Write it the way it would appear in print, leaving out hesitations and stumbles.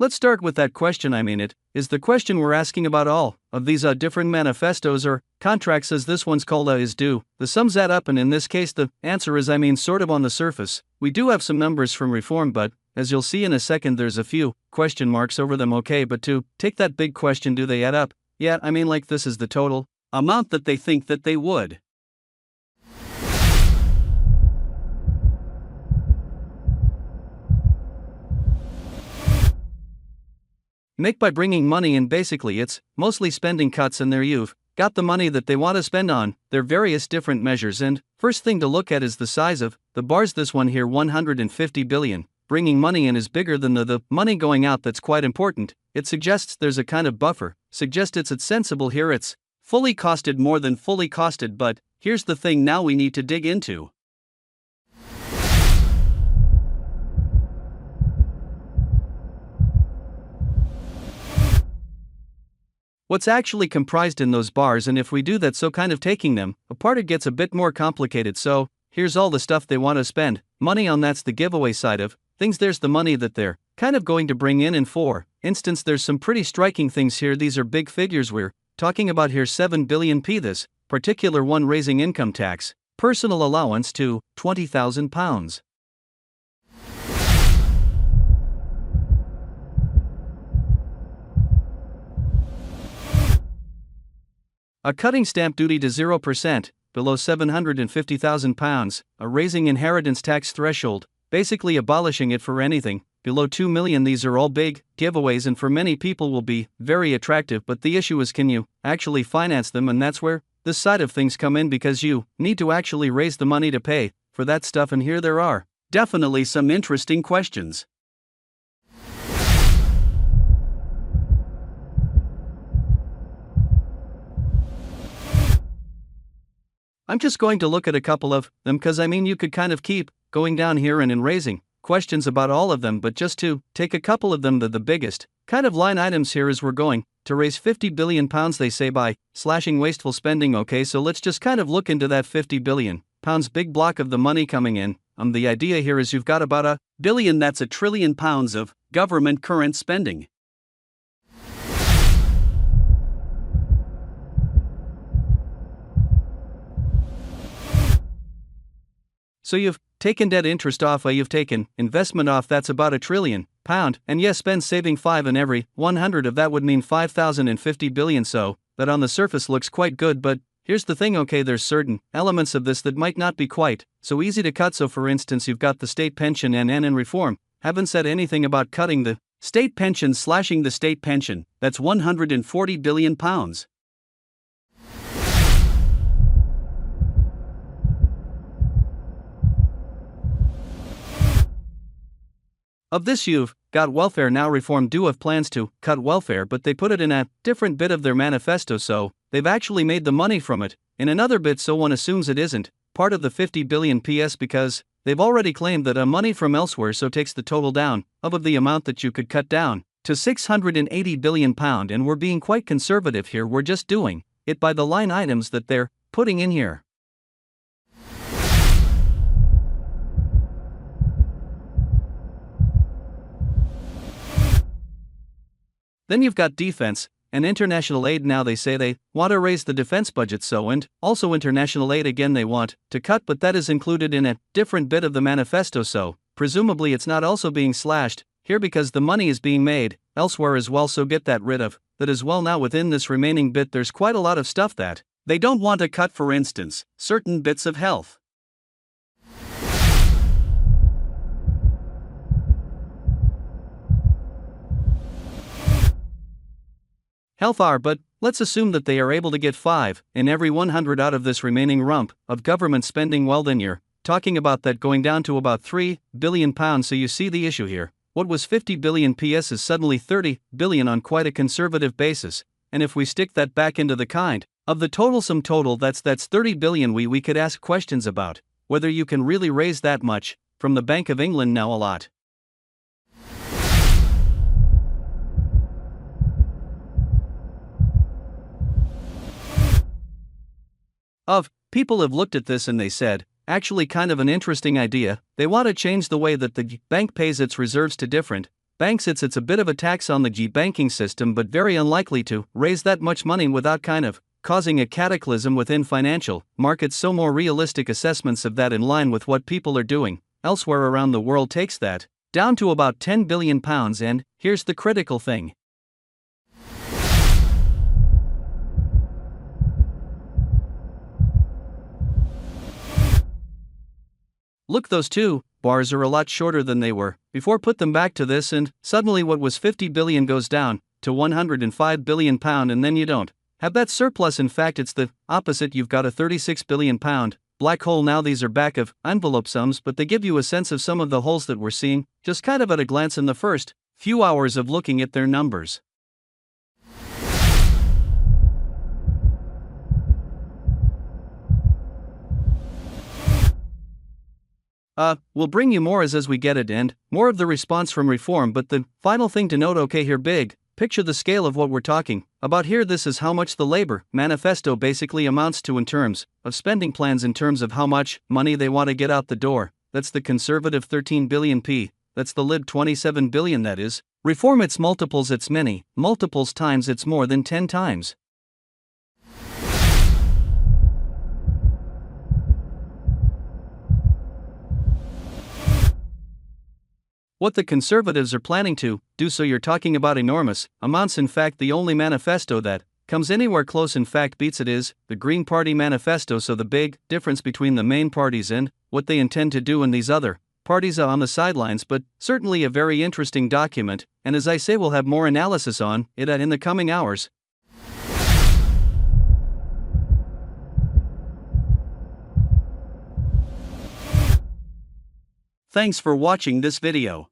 let's start with that question. It is the question we're asking about all of these different manifestos or contracts, as this one's called is do the sums add up, and in this case the answer is sort of on the surface. We do have some numbers from reform, but as you'll see in a second, there's a few question marks over them. Okay, but to take that big question, do they add up? Yeah, like this is the total amount that they think that they would make by bringing money in. Basically, it's mostly spending cuts, and there you've got the money that they want to spend on their various different measures. And first thing to look at is the size of the bars. This one here, 150 billion. Bringing money in is bigger than the money going out. That's quite important. It suggests there's a kind of buffer, suggests it's sensible here. It's fully costed, more than fully costed. But here's the thing now we need to dig into. What's actually comprised in those bars, and if we do that, so kind of taking them apart, it gets a bit more complicated. So here's all the stuff they want to spend money on. That's the giveaway side of things. There's the money that they're kind of going to bring in, and for instance, there's some pretty striking things here. These are big figures we're talking about here. 7 billion p. This particular one, raising income tax personal allowance to £20,000. A cutting stamp duty to 0%, below £750,000, a raising inheritance tax threshold, basically abolishing it for anything below 2 million. These are all big giveaways, and for many people will be very attractive, but the issue is, can you actually finance them? And that's where this side of things come in, because you need to actually raise the money to pay for that stuff, and here there are definitely some interesting questions. I'm just going to look at a couple of them, because you could kind of keep going down here and raising questions about all of them, but just to take a couple of them, the biggest kind of line items here is we're going to raise £50 billion, they say, by slashing wasteful spending. Okay, so let's just kind of look into that £50 billion big block of the money coming in. The idea here is you've got about £1 billion, that's £1 trillion of government current spending. So you've taken debt interest off, you've taken investment off, that's about £1 trillion, and yes, spend saving 5 in every 100 of that would mean 5,050 billion, so that on the surface looks quite good. But here's the thing, okay, there's certain elements of this that might not be quite so easy to cut. So for instance, you've got the state pension, and reform haven't said anything about cutting the state pension, slashing the state pension, that's £140 billion. Of this, you've got welfare. Now reform do have plans to cut welfare, but they put it in a different bit of their manifesto, so they've actually made the money from it in another bit, so one assumes it isn't part of the 50 billion PS, because they've already claimed that money from elsewhere, so takes the total down of the amount that you could cut down to £680 billion, and we're being quite conservative here. We're just doing it by the line items that they're putting in here. Then you've got defense and international aid. Now they say they want to raise the defense budget, so, and also international aid again they want to cut, but that is included in a different bit of the manifesto, so presumably it's not also being slashed here, because the money is being made elsewhere as well, so get that rid of that as well. Now within this remaining bit, there's quite a lot of stuff that they don't want to cut. For instance, certain bits of health. Health are, but let's assume that they are able to get 5 in every 100 out of this remaining rump of government spending. Well, then you're talking about that going down to about £3 billion. So you see the issue here. What was 50 billion PS is suddenly 30 billion on quite a conservative basis, and if we stick that back into the kind of the total sum total, that's 30 billion. We could ask questions about whether you can really raise that much from the Bank of England. Now a lot of people have looked at this and they said, actually kind of an interesting idea. They want to change the way that the bank pays its reserves to different Banks, it's a bit of a tax on the banking system, but very unlikely to raise that much money without kind of causing a cataclysm within financial markets. So more realistic assessments of that in line with what people are doing elsewhere around the world takes that down to about £10 billion. And here's the critical thing. Look, those two bars are a lot shorter than they were before. Put them back to this, and suddenly what was 50 billion goes down to 105 billion pound, and then you don't have that surplus. In fact, it's the opposite. You've got a 36 billion pound black hole. Now these are back of envelope sums, but they give you a sense of some of the holes that we're seeing just kind of at a glance in the first few hours of looking at their numbers. We'll bring you more as we get it, and more of the response from reform. But the final thing to note, okay, here, big picture, the scale of what we're talking about here. This is how much the Labour manifesto basically amounts to in terms of spending plans, in terms of how much money they want to get out the door. That's the Conservative 13 billion p. That's the Lib 27 billion. That is reform. It's multiples, it's many multiples times, it's more than 10 times. What the Conservatives are planning to do. So you're talking about enormous amounts. In fact, the only manifesto that comes anywhere close, in fact beats it, is the Green Party manifesto. So the big difference between the main parties and what they intend to do, and these other parties are on the sidelines, but certainly a very interesting document, and as I say, we'll have more analysis on it in the coming hours. Thanks for watching this video.